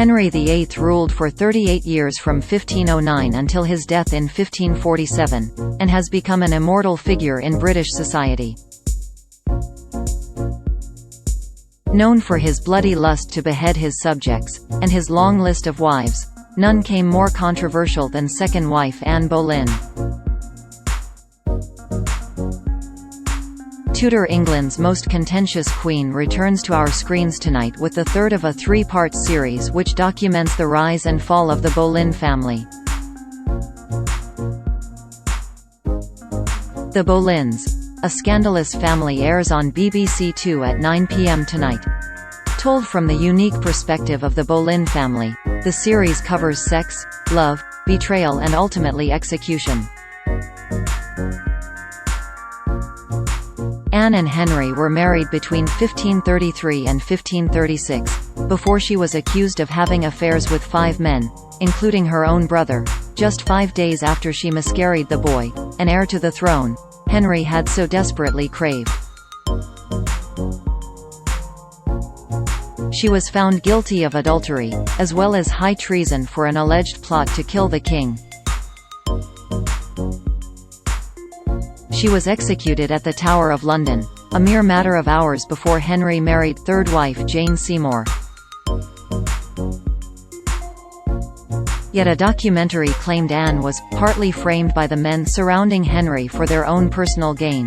Henry VIII ruled for 38 years from 1509 until his death in 1547, and has become an immortal figure in British society. Known for his bloody lust to behead his subjects, and his long list of wives, none came more controversial than second wife Anne Boleyn. Tudor England's most contentious queen returns to our screens tonight with the third of a three-part series which documents the rise and fall of the Boleyn family. The Boleyns, A Scandalous Family airs on BBC Two at 9 p.m. tonight. Told from the unique perspective of the Boleyn family, the series covers sex, love, betrayal and ultimately execution. Anne and Henry were married between 1533 and 1536, before she was accused of having affairs with 5 men, including her own brother. Just 5 days after she miscarried the boy, an heir to the throne, Henry had so desperately craved. She was found guilty of adultery, as well as high treason for an alleged plot to kill the king. She was executed at the Tower of London, a mere matter of hours before Henry married third wife Jane Seymour. Yet a documentary claimed Anne was partly framed by the men surrounding Henry for their own personal gain.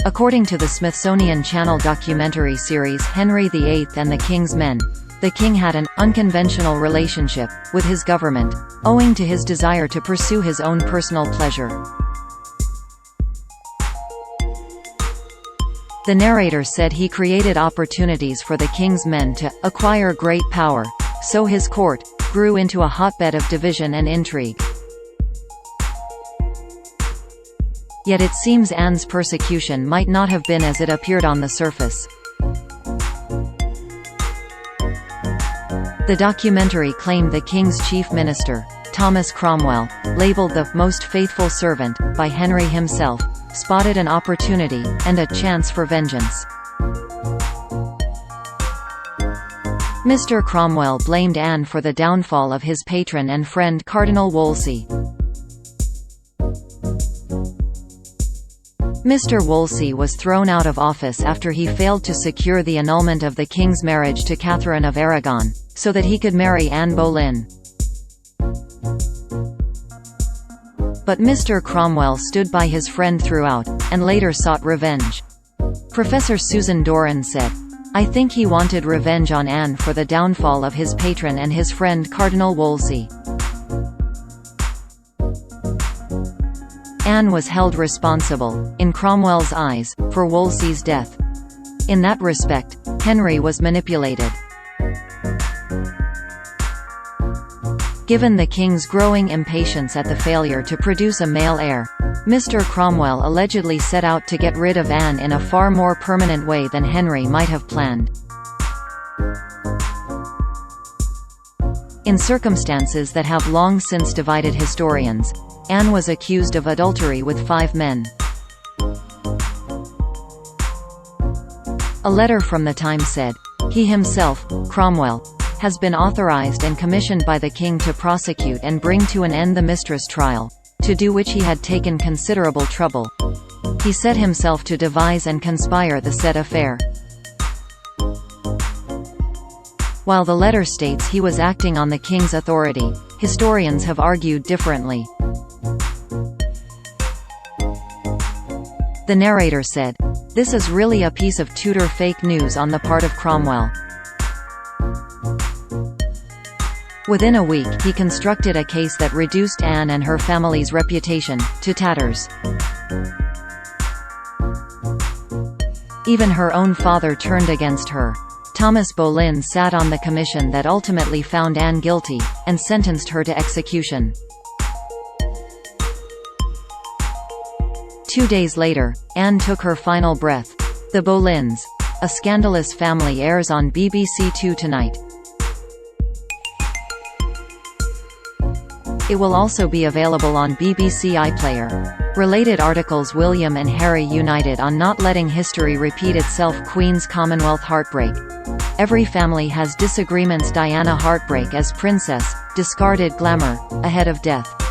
According to the Smithsonian Channel documentary series Henry VIII and the King's Men, the king had an unconventional relationship with his government, owing to his desire to pursue his own personal pleasure. The narrator said he created opportunities for the king's men to acquire great power, so his court grew into a hotbed of division and intrigue. Yet it seems Anne's persecution might not have been as it appeared on the surface. The documentary claimed the king's chief minister, Thomas Cromwell, labeled the most faithful servant by Henry himself, spotted an opportunity and a chance for vengeance. Mr. Cromwell blamed Anne for the downfall of his patron and friend Cardinal Wolsey. Mr. Wolsey was thrown out of office after he failed to secure the annulment of the king's marriage to Catherine of Aragon, so that he could marry Anne Boleyn. But Mr. Cromwell stood by his friend throughout, and later sought revenge. Professor Susan Doran said, "I think he wanted revenge on Anne for the downfall of his patron and his friend Cardinal Wolsey." Anne was held responsible, in Cromwell's eyes, for Wolsey's death. In that respect, Henry was manipulated. Given the king's growing impatience at the failure to produce a male heir, Mr. Cromwell allegedly set out to get rid of Anne in a far more permanent way than Henry might have planned. In circumstances that have long since divided historians, Anne was accused of adultery with 5 men. A letter from the time said, "He himself, Cromwell, has been authorized and commissioned by the king to prosecute and bring to an end the mistress trial, to do which he had taken considerable trouble. He set himself to devise and conspire the said affair." While the letter states he was acting on the king's authority, historians have argued differently. The narrator said, "This is really a piece of Tudor fake news on the part of Cromwell." Within a week he constructed a case that reduced Anne and her family's reputation to tatters. Even her own father turned against her. Thomas Boleyn sat on the commission that ultimately found Anne guilty, and sentenced her to execution. 2 days later, Anne took her final breath. The Boleyns, A Scandalous Family airs on BBC Two tonight. It will also be available on BBC iPlayer. Related articles: William and Harry united on not letting history repeat itself. Queen's Commonwealth heartbreak. Every family has disagreements. Diana heartbreak as princess, discarded glamour, ahead of death.